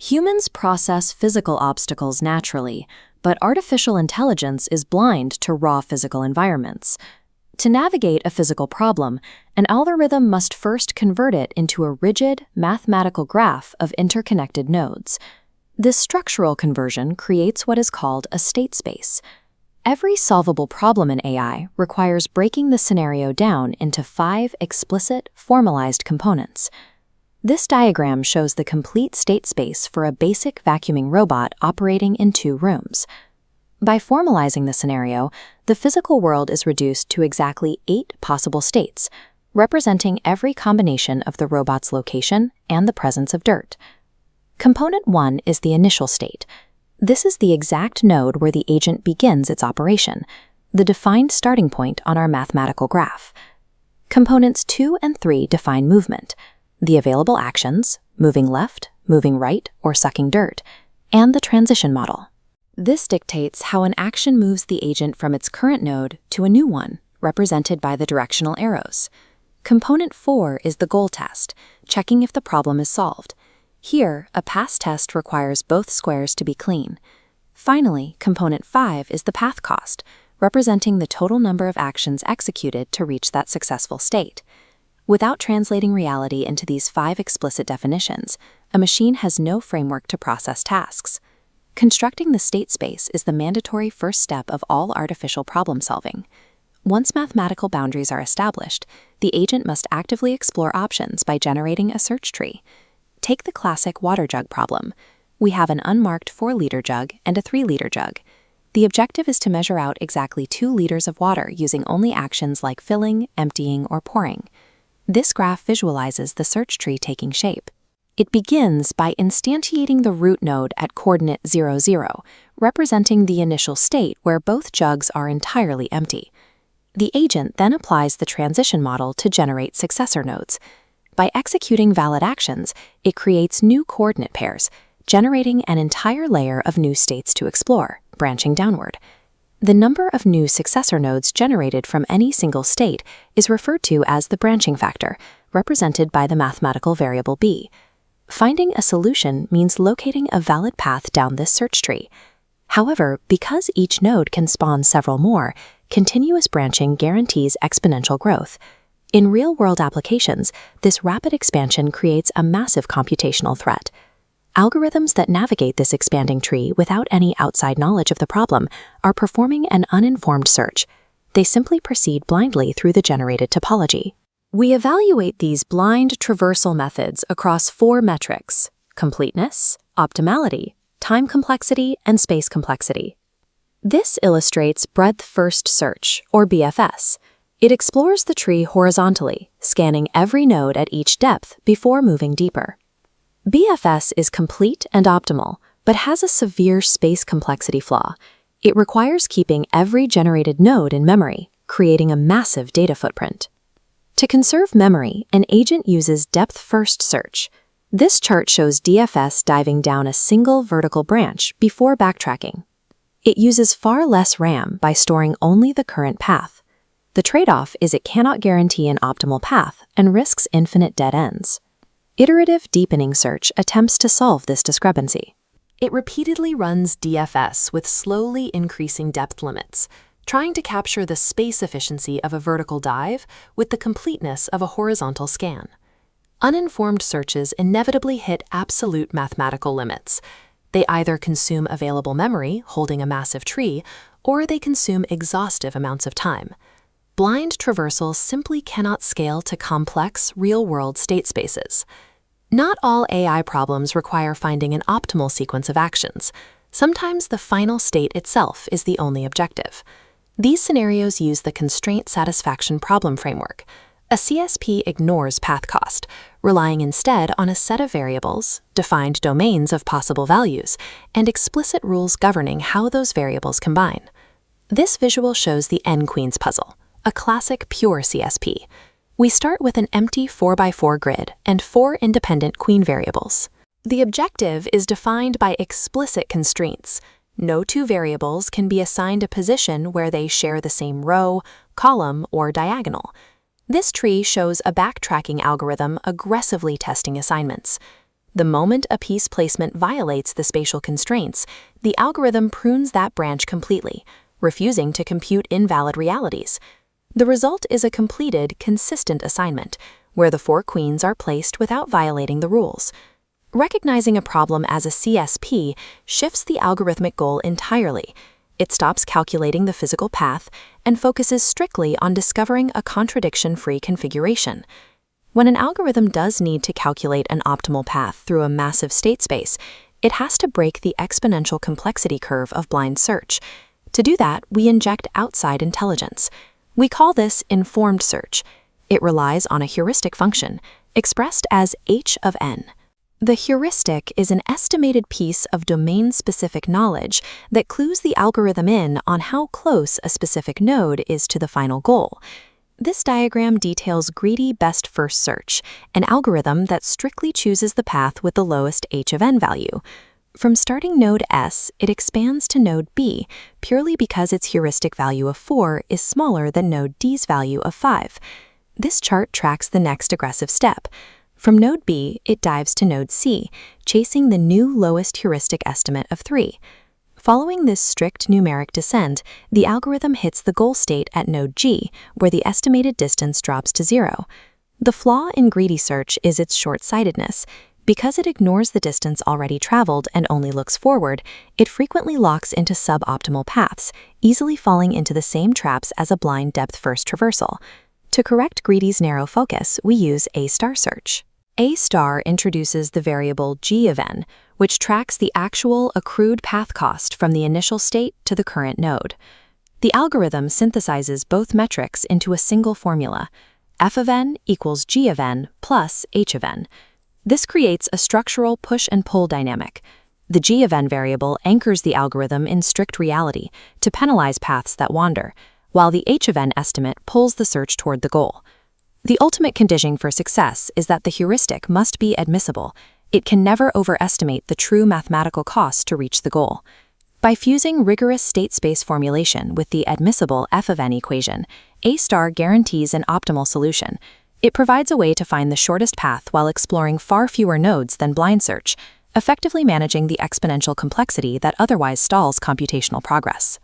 Humans process physical obstacles naturally, but artificial intelligence is blind to raw physical environments. To navigate a physical problem, an algorithm must first convert it into a rigid, mathematical graph of interconnected nodes. This structural conversion creates what is called a state space. Every solvable problem in AI requires breaking the scenario down into 5 explicit, formalized components. This diagram shows the complete state space for a basic vacuuming robot operating in 2 rooms. By formalizing the scenario, the physical world is reduced to exactly 8 possible states, representing every combination of the robot's location and the presence of dirt. Component 1 is the initial state. This is the exact node where the agent begins its operation, the defined starting point on our mathematical graph. Components 2 and 3 define movement, the available actions, moving left, moving right, or sucking dirt, and the transition model. This dictates how an action moves the agent from its current node to a new one, represented by the directional arrows. Component 4 is the goal test, checking if the problem is solved. Here, a pass test requires both squares to be clean. Finally, component 5 is the path cost, representing the total number of actions executed to reach that successful state. Without translating reality into these 5 explicit definitions, a machine has no framework to process tasks. Constructing the state space is the mandatory first step of all artificial problem solving. Once mathematical boundaries are established, the agent must actively explore options by generating a search tree. Take the classic water jug problem. We have an unmarked 4-liter jug and a 3-liter jug. The objective is to measure out exactly 2 liters of water using only actions like filling, emptying, or pouring. This graph visualizes the search tree taking shape. It begins by instantiating the root node at coordinate 0, 0, representing the initial state where both jugs are entirely empty. The agent then applies the transition model to generate successor nodes. By executing valid actions, it creates new coordinate pairs, generating an entire layer of new states to explore, branching downward. The number of new successor nodes generated from any single state is referred to as the branching factor, represented by the mathematical variable b. Finding a solution means locating a valid path down this search tree. However, because each node can spawn several more, continuous branching guarantees exponential growth. In real-world applications, this rapid expansion creates a massive computational threat. Algorithms that navigate this expanding tree without any outside knowledge of the problem are performing an uninformed search. They simply proceed blindly through the generated topology. We evaluate these blind traversal methods across 4 metrics: completeness, optimality, time complexity, and space complexity. This illustrates breadth-first search, or BFS. It explores the tree horizontally, scanning every node at each depth before moving deeper. BFS is complete and optimal, but has a severe space complexity flaw. It requires keeping every generated node in memory, creating a massive data footprint. To conserve memory, an agent uses depth-first search. This chart shows DFS diving down a single vertical branch before backtracking. It uses far less RAM by storing only the current path. The trade-off is it cannot guarantee an optimal path and risks infinite dead ends. Iterative deepening search attempts to solve this discrepancy. It repeatedly runs DFS with slowly increasing depth limits, trying to capture the space efficiency of a vertical dive with the completeness of a horizontal scan. Uninformed searches inevitably hit absolute mathematical limits. They either consume available memory, holding a massive tree, or they consume exhaustive amounts of time. Blind traversal simply cannot scale to complex, real-world state spaces. Not all AI problems require finding an optimal sequence of actions. Sometimes the final state itself is the only objective. These scenarios use the constraint satisfaction problem framework. A CSP ignores path cost, relying instead on a set of variables, defined domains of possible values, and explicit rules governing how those variables combine. This visual shows the N-Queens puzzle, a classic pure CSP. We start with an empty 4x4 grid and 4 independent queen variables. The objective is defined by explicit constraints. No 2 variables can be assigned a position where they share the same row, column, or diagonal. This tree shows a backtracking algorithm aggressively testing assignments. The moment a piece placement violates the spatial constraints, the algorithm prunes that branch completely, refusing to compute invalid realities. The result is a completed, consistent assignment, where the 4 queens are placed without violating the rules. Recognizing a problem as a CSP shifts the algorithmic goal entirely. It stops calculating the physical path and focuses strictly on discovering a contradiction-free configuration. When an algorithm does need to calculate an optimal path through a massive state space, it has to break the exponential complexity curve of blind search. To do that, we inject outside intelligence. We call this informed search. It relies on a heuristic function, expressed as h of n. The heuristic is an estimated piece of domain-specific knowledge that clues the algorithm in on how close a specific node is to the final goal. This diagram details greedy best first search, an algorithm that strictly chooses the path with the lowest h of n value. From starting node S, it expands to node B, purely because its heuristic value of 4 is smaller than node D's value of 5. This chart tracks the next aggressive step. From node B, it dives to node C, chasing the new lowest heuristic estimate of 3. Following this strict numeric descent, the algorithm hits the goal state at node G, where the estimated distance drops to 0. The flaw in greedy search is its short-sightedness. Because it ignores the distance already traveled and only looks forward, it frequently locks into suboptimal paths, easily falling into the same traps as a blind depth-first traversal. To correct greedy's narrow focus, we use A-star search. A-star introduces the variable g of n, which tracks the actual accrued path cost from the initial state to the current node. The algorithm synthesizes both metrics into a single formula. F of n equals g of n plus h of n. This creates a structural push and pull dynamic. The g of n variable anchors the algorithm in strict reality to penalize paths that wander, while the h of n estimate pulls the search toward the goal. The ultimate condition for success is that the heuristic must be admissible. It can never overestimate the true mathematical cost to reach the goal. By fusing rigorous state space formulation with the admissible f of n equation, A-star guarantees an optimal solution. It provides a way to find the shortest path while exploring far fewer nodes than blind search, effectively managing the exponential complexity that otherwise stalls computational progress.